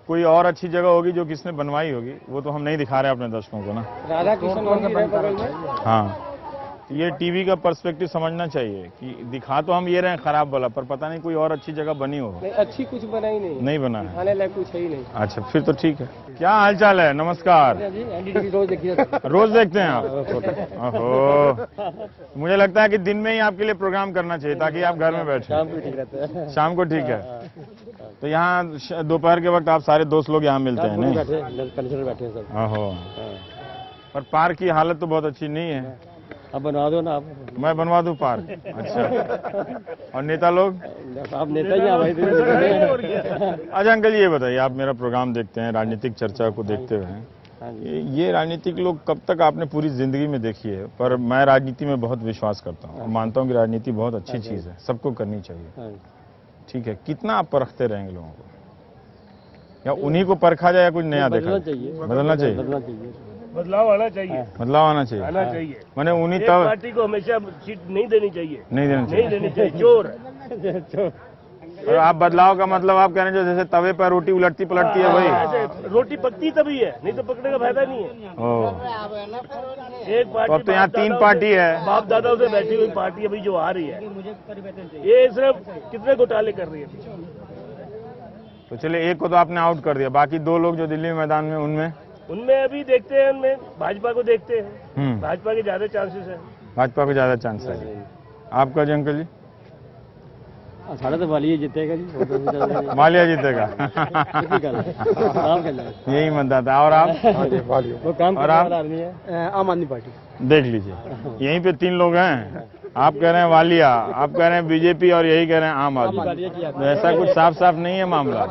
कोई और अच्छी जगह होगी जो किसने बनवाई होगी, वो तो हम नहीं दिखा रहे अपने दर्शकों को ना। राधा कृष्ण मंदिर है बगल में। हाँ, ये टीवी का पर्सपेक्टिव समझना चाहिए कि दिखा तो हम ये रहे हैं खराब वाला, पर पता नहीं कोई और अच्छी जगह बनी हो। नहीं, अच्छी कुछ बना ही नहीं बना है, खाने लायक कुछ है ही नहीं। अच्छा, फिर तो ठीक है। क्या हालचाल है? नमस्कार। एनडीटीवी रोज देखिए। रोज देखते हैं आप? ओहो, मुझे लगता है कि दिन में ही आपके लिए प्रोग्राम करना चाहिए ताकि आप घर में बैठे। शाम को ठीक रहता है। शाम को ठीक है। तो यहाँ दोपहर के वक्त आप सारे दोस्त लोग यहाँ मिलते हैं? नहीं, बैठे हैं सब। ओहो, पर पार्क की हालत तो बहुत अच्छी नहीं है। अब बनवा दो ना आप। मैं बनवा दूं पार्क? अच्छा, और नेता लोग? आप नेता ही हैं। अच्छा अंकल जी, ये बताइए, आप मेरा प्रोग्राम देखते हैं, राजनीतिक चर्चा को देखते हुए, ये राजनीतिक लोग कब तक आपने पूरी जिंदगी में देखी है? पर मैं राजनीति में बहुत विश्वास करता हूँ, मानता हूँ कि राजनीति बहुत अच्छी चीज़ है, सबको करनी चाहिए, ठीक है। कितना आप परखते रहेंगे लोगों को, या उन्हीं को परखा जाए या कुछ नया देखा? बदलना चाहिए। बदलाव आना चाहिए। बदलाव आना चाहिए। आना चाहिए। मैंने उन्हीं तब पार्टी को हमेशा सीट नहीं देनी चाहिए। नहीं देनी चाहिए। चोर है। और आप बदलाव का मतलब आप कह रहे हैं जैसे तवे पर रोटी उलटती पलटती है वही? रोटी पकती तभी है, नहीं तो पकने का फायदा नहीं है। एक पार्टी, अब तो यहाँ 3 पार्टी है। बाप दादाओं से बैठी हुई पार्टी अभी जो आ रही है, ये सिर्फ कितने घोटाले कर रही है। तो चलिए, एक को तो आपने आउट कर दिया, बाकी 2 लोग जो दिल्ली मैदान में, उनमें अभी देखते हैं, उनमें भाजपा को देखते हैं। भाजपा के ज्यादा चांसेस है। भाजपा को ज्यादा चांस है। आपका जी अंकल जी? साढ़े तो मालिया जीतेगा जी। मालिया जीतेगा। यही मतदाता। और आप? वो काम और आप? आदमी है, आम आदमी पार्टी। देख लीजिए, यहीं पे 3 लोग हैं। आप कह रहे हैं वालिया, आप कह रहे हैं बीजेपी, और यही कह रहे हैं आम आदमी। तो ऐसा कुछ साफ साफ नहीं है मामला।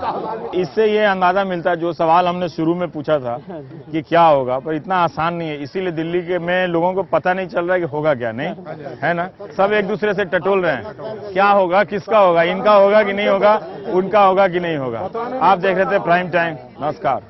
इससे ये अंदाजा मिलता है, जो सवाल हमने शुरू में पूछा था कि क्या होगा, पर इतना आसान नहीं है। इसीलिए दिल्ली के में लोगों को पता नहीं चल रहा है कि होगा क्या, नहीं है ना? सब एक दूसरे से टटोल रहे हैं, क्या होगा, किसका होगा, इनका होगा कि नहीं होगा, उनका होगा कि नहीं होगा। आप देख रहे थे प्राइम टाइम। नमस्कार।